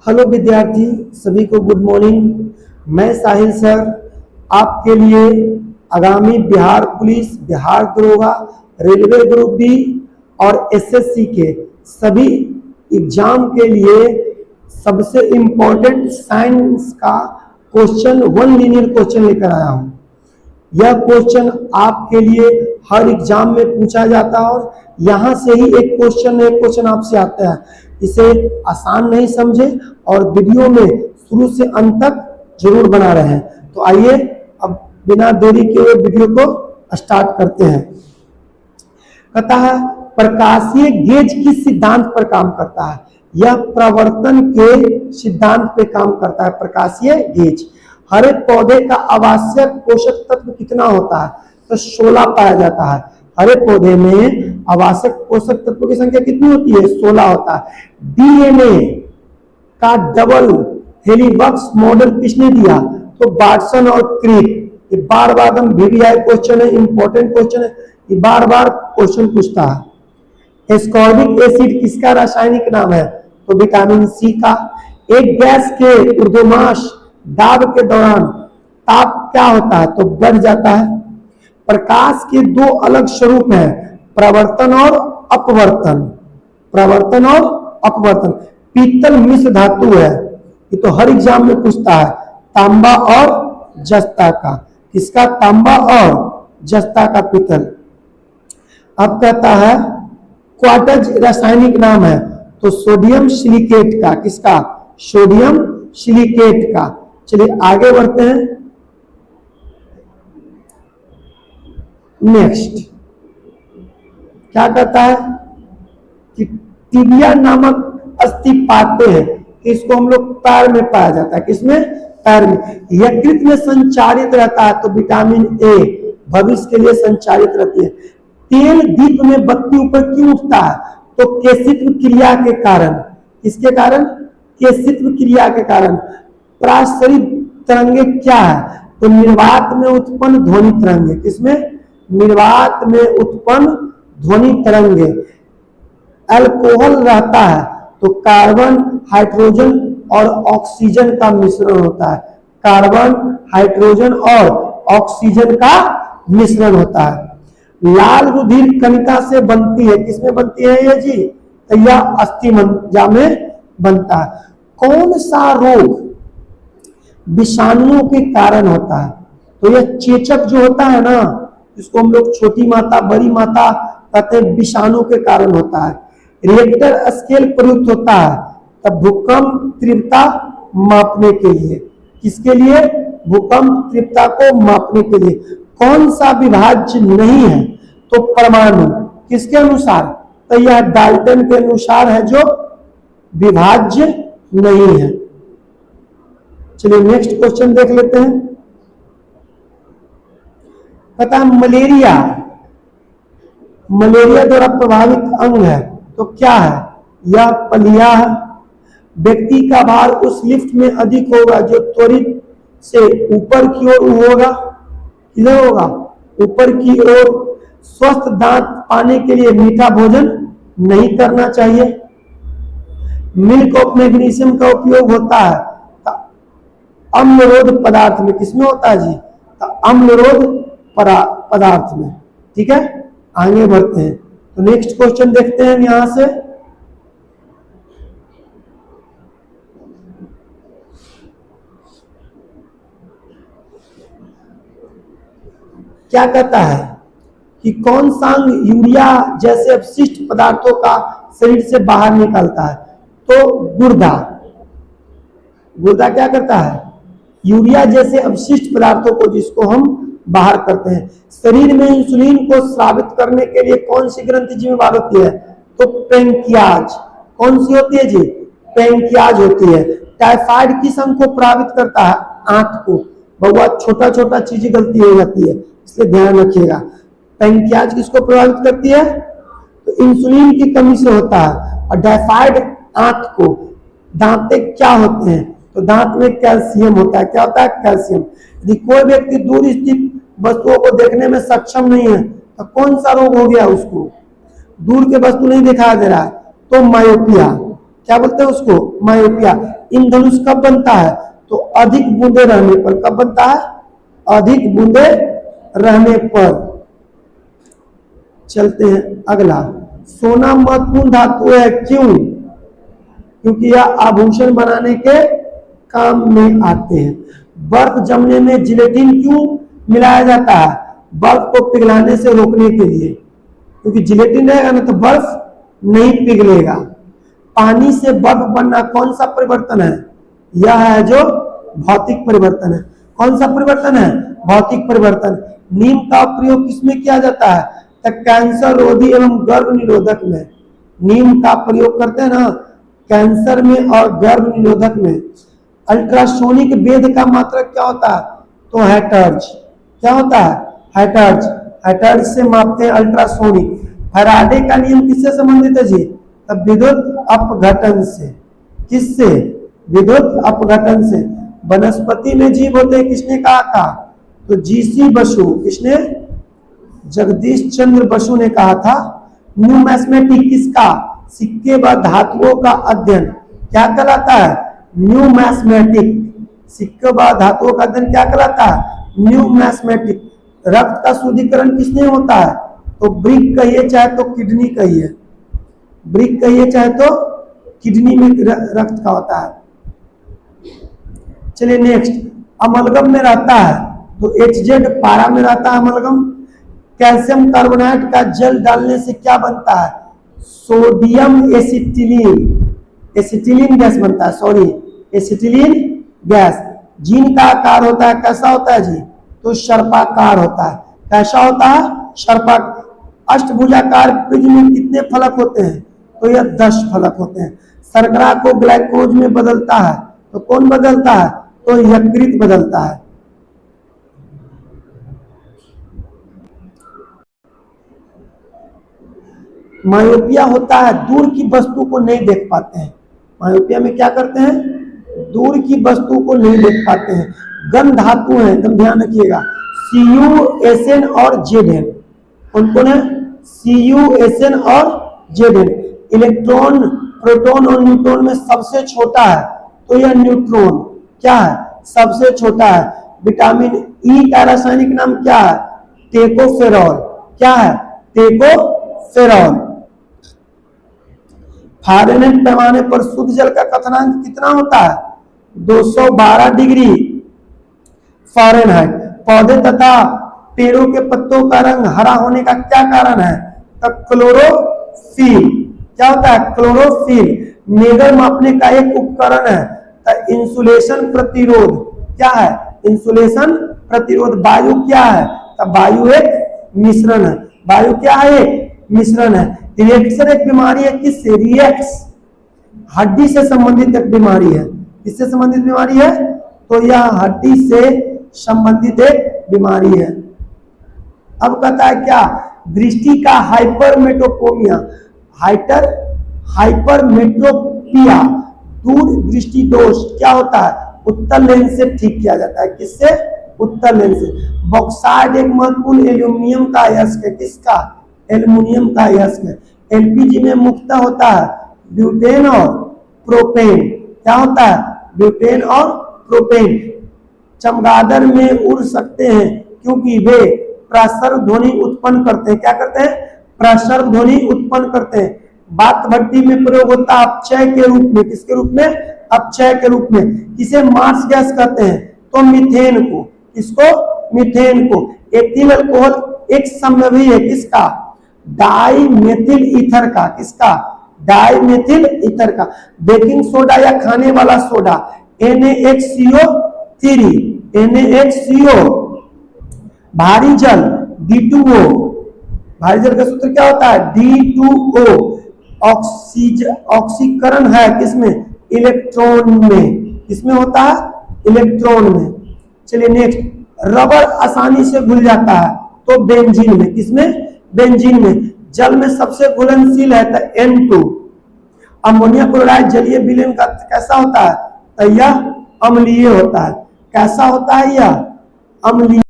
Hello विद्यार्थी सभी को गुड मॉर्निंग। मैं साहिल सर आपके लिए आगामी बिहार पुलिस, बिहार दरोगा, रेलवे ग्रुप बी और एसएससी के सभी एग्जाम के लिए सबसे इम्पोर्टेंट साइंस का क्वेश्चन वन लीनियर क्वेश्चन लेकर आया हूं। यह क्वेश्चन आपके लिए हर एग्जाम में पूछा जाता है और यहाँ से ही एक क्वेश्चन आपसे आता है। इसे आसान नहीं समझे और वीडियो में शुरू से अंत तक जरूर बना रहे हैं। तो आइए अब बिना देरी के वीडियो को स्टार्ट करते हैं। कहता है प्रकाशीय गेज किस सिद्धांत पर काम करता है? यह प्रवर्तन के सिद्धांत पे काम करता है। प्रकाशीय गेज। हर एक पौधे का आवश्यक पोषक तत्व कितना होता है? तो 16 पाया जाता है। हर एक पौधे में आवश्यक पोषक तत्वों की संख्या कितनी होती है? 16 होता है। डीएनए का डबल हेलिक्स मॉडल किसने दिया? तो वाटसन और क्रिक। ये बार बार एकदम वीवीआई क्वेश्चन है, इंपॉर्टेंट क्वेश्चन है, ये बार बार क्वेश्चन पूछता है। एस्कॉर्बिक एसिड किसका रासायनिक नाम है? तो विटामिन सी का। एक गैस के ऊर्ध्वमास दाब के दौरान ताप क्या होता है? तो बढ़ जाता है। प्रकाश के दो अलग स्वरूप हैं, प्रवर्तन और अपवर्तन। प्रवर्तन और अपवर्तन। पीतल मिश्र धातु है, ये तो हर एग्जाम में पूछता है। तांबा और जस्ता का। किसका? तांबा और जस्ता का पीतल। अब कहता है क्वार्टज रासायनिक नाम है? तो सोडियम सिलिकेट का। किसका? सोडियम सिलिकेट का। चलिए आगे बढ़ते हैं। नेक्स्ट क्या कहता है कि टिबिया नामक अस्थि पाते हैं, इसको हम लोग पैर में पाया जाता है। किसमें? पैर में। यकृत में संचारित रहता है, तो विटामिन ए भविष्य के लिए संचारित रहती है। तेल दीप में बत्ती ऊपर क्यों उठता है? तो केशित्व क्रिया के कारण। किसके कारण? केशित्व क्रिया के कारण। परासरित तरंगे क्या है? तो निर्वात में उत्पन्न ध्वनि तरंगे। किसमें? निर्वात में उत्पन्न ध्वनि तरंगे। अल्कोहल रहता है तो कार्बन, हाइड्रोजन और ऑक्सीजन का मिश्रण होता है। कार्बन, हाइड्रोजन और ऑक्सीजन का मिश्रण होता है। लाल रुधिर कणिका से बनती है। किसमें बनती है ये जी? तो यह अस्थि मज्जा में बनता है। कौन सा रोग विषाणुओं के कारण होता है? तो यह चेचक जो होता है ना, इसको हम लोग छोटी माता, बड़ी माता कहते हैं, विषाणु के कारण होता है। रिएक्टर स्केल प्रयुक्त होता है तब भूकंप तीव्रता मापने के लिए। किसके लिए? भूकंप तीव्रता को मापने के लिए। कौन सा विभाज्य नहीं है? तो परमाणु। किसके अनुसार? तो यह डाल्टन के अनुसार है जो विभाज्य नहीं है। चलिए नेक्स्ट क्वेश्चन देख लेते हैं। पता है मलेरिया द्वारा प्रभावित अंग है, तो क्या है? यह पलिया है। व्यक्ति का भार उस लिफ्ट में अधिक होगा जो त्वरित से ऊपर की ओर होगा। किधर होगा? ऊपर की ओर। स्वस्थ दांत पाने के लिए मीठा भोजन नहीं करना चाहिए। मिल्क ऑफ मैग्नीशियम का उपयोग होता है अम्लरोध पदार्थ में। किसमें होता है जी? तो अम्लरोध पदार्थ में। ठीक है, आगे बढ़ते हैं। तो नेक्स्ट क्वेश्चन देखते हैं यहां से। क्या कहता है कि कौन सा अंग यूरिया जैसे अपशिष्ट पदार्थों का शरीर से बाहर निकलता है? तो गुर्दा। गुर्दा क्या करता है? यूरिया जैसे अपशिष्ट पदार्थों को, जिसको हम बाहर करते हैं। शरीर में इंसुलिन को स्रावित करने के लिए कौन सी ग्रंथि जिम्मेदार होती है? तो पैंक्रियाज। कौन सी होती है जी? पैंक्रियाज होती है। टाइफाइड किस अंग को प्रभावित करता है? आंत को। बहुत छोटा छोटा चीजें गलती हो जाती है, इसलिए ध्यान रखिएगा। पैंक्रियाज किसको प्रभावित करती है? तो इंसुलिन की कमी से होता है। और टाइफाइड आंत को। दांते क्या होते हैं? तो दांत में कैल्शियम होता है। क्या होता है? कैल्शियम। यदि कोई व्यक्ति दूर स्थित वस्तुओं को देखने में सक्षम नहीं है तो कौन सा रोग हो गया उसको? दूर के वस्तु नहीं दिखाई दे रहा है तो मायोपिया। क्या बोलते हैं उसको, मायोपिया। इंद्रधनुष कब बनता है, तो अधिक बूंदे रहने पर। कब बनता है, अधिक बूंदे रहने पर। चलते हैं अगला, सोना महत्वपूर्ण धातु है, क्यों, क्योंकि यह आभूषण बनाने के काम में आते हैं। बर्फ जमने में जिलेटिन क्यों मिलाया जाता है, बर्फ को पिघलाने से रोकने के लिए, क्योंकि जिलेटिन रहेगा ना तो बर्फ नहीं पिघलेगा। पानी से बर्फ बनना कौन सा परिवर्तन है, यह है जो भौतिक परिवर्तन है। कौन सा परिवर्तन है, भौतिक परिवर्तन। नीम का प्रयोग किसमें किया जाता है, तो कैंसर रोधी एवं गर्भ निरोधक में। नीम का प्रयोग करते हैं ना कैंसर में और गर्भ निरोधक में। अल्ट्रासोनिक वेध का मात्रक क्या होता है, तो हैटर्ज। क्या होता है, हैटर्ज। हैटर्ज से मापते हैं अल्ट्रासोनिक। फैराडे का नियम किससे संबंधित है जी, तब विद्युत अपघटन से। किससे, विद्युत अपघटन से। वनस्पति में जीव होते हैं, किसने कहा था, तो जीसी बसु। किसने, जगदीश चंद्र बसु ने कहा था। न्यूमैथमेटिक किसका, सिक्के व धातुओं का अध्ययन क्या कहलाता है, न्यूमैथमेटिक। सिक्के व धातुओं का अध्ययन क्या कहलाता है, न्यूमैथमेटिक। रक्त का शुद्धिकरण किसने होता है, तो ब्रिक कहिए चाहे तो किडनी कहिए, ब्रिक कहिए चाहे तो किडनी में रक्त का होता है। चलिए नेक्स्ट, अमलगम में रहता है, तो HZ पारा में रहता है अमलगम। कैल्शियम कार्बोनेट का जल डालने से क्या बनता है, सोडियम एसिटिलीन, एसिटिलीन गैस बनता है, सॉरी एसिटिलीन गैस। जीन का आकार होता है, कैसा होता है जी, तो सर्पाकार होता है। कैसा होता है, सर्पा। अष्टभुजाकार प्रिज्म में कितने फलक होते हैं, तो यह 10 फलक होते हैं। शर्करा को ग्लाइकोज में बदलता है, तो कौन बदलता है, तो यकृत बदलता है। मायोपिया होता है, दूर की वस्तु को नहीं देख पाते हैं। मायोपिया में क्या करते हैं, दूर की वस्तु को नहीं देख पाते हैं। गन धातु है, एकदम ध्यान रखिएगा, CuSN और Zn। कौन कौन है, CuSN और Zn। इलेक्ट्रॉन, प्रोटॉन और न्यूट्रॉन में सबसे छोटा है, तो यह न्यूट्रॉन क्या है, सबसे छोटा है। विटामिन ई का रासायनिक नाम क्या है, टेकोफेरॉल। क्या है, टेकोफेरॉल। फारेनहाइट पैमाने पर शुद्ध जल का क्वथनांक कितना होता है, 212 डिग्री फारेनहाइट। पौधे तथा पेड़ों के पत्तों का रंग हरा होने का क्या कारण है, तो क्लोरोफिल। क्या होता है, क्लोरोफिल। मेगर मापने का एक उपकरण है, तो इंसुलेशन प्रतिरोध। क्या है, इंसुलेशन प्रतिरोध। वायु क्या है, तो वायु एक मिश्रण है। वायु क्या है, एक मिश्रण है। रिएक्शन एक बीमारी है, किससे, रिएक्स, हड्डी से संबंधित एक बीमारी है। किससे संबंधित बीमारी है, तो यह हड्डी से संबंधित एक बीमारी है। अब कहता है क्या, दृष्टि का हाइपरमेट्रोपिया, हाइपरमेट्रोपिया, दूर दृष्टि दोष क्या होता है, उत्तल लेंस से ठीक किया जाता है। किससे, उत्तल लेंस से। बॉक्साइड एक महत्वपूर्ण एल्यूमिनियम का अयस्क है, किसका, एल्यूमिनियम का अयस्क है। एलपीजी में मुख्यतः होता है ब्यूटेन और प्रोपेन। क्या होता है, ब्यूटेन और प्रोपेन। चमगादड़ में उड़ सकते हैं क्योंकि वे प्रसर्व ध्वनि उत्पन्न करते हैं। क्या करते हैं, प्रसर्व ध्वनि उत्पन्न करते हैं। बात भट्टी में प्रयोग होता है अपचय के रूप में। किसके रूप में, अपचय के रूप में। किसे मार्स गैस कहते हैं, तो मीथेन को। किसको, मीथेन को। एथिल अल्कोहल एक समव्ययी है, किसका, डाइमेथिल ईथर का। किसका, डाइमेथिल ईथर का। बेकिंग सोडा या खाने वाला सोडा NaHCO3, NaHCO। भारी जल D2O, भारी जल का सूत्र क्या होता है, D2O। ऑक्सीकरण है किसमें, इलेक्ट्रॉन में। किसमें होता है, इलेक्ट्रॉन में। चलिए नेक्स्ट, रबर आसानी से घुल जाता है, तो बेंजीन में। किसमें, बेंजीन में। जल में सबसे घुलनशील है तो N2। अमोनिया क्लोराइड जलीय विलयन का कैसा होता है, तो यह अम्लीय होता है। कैसा होता है, यह अम्लीय।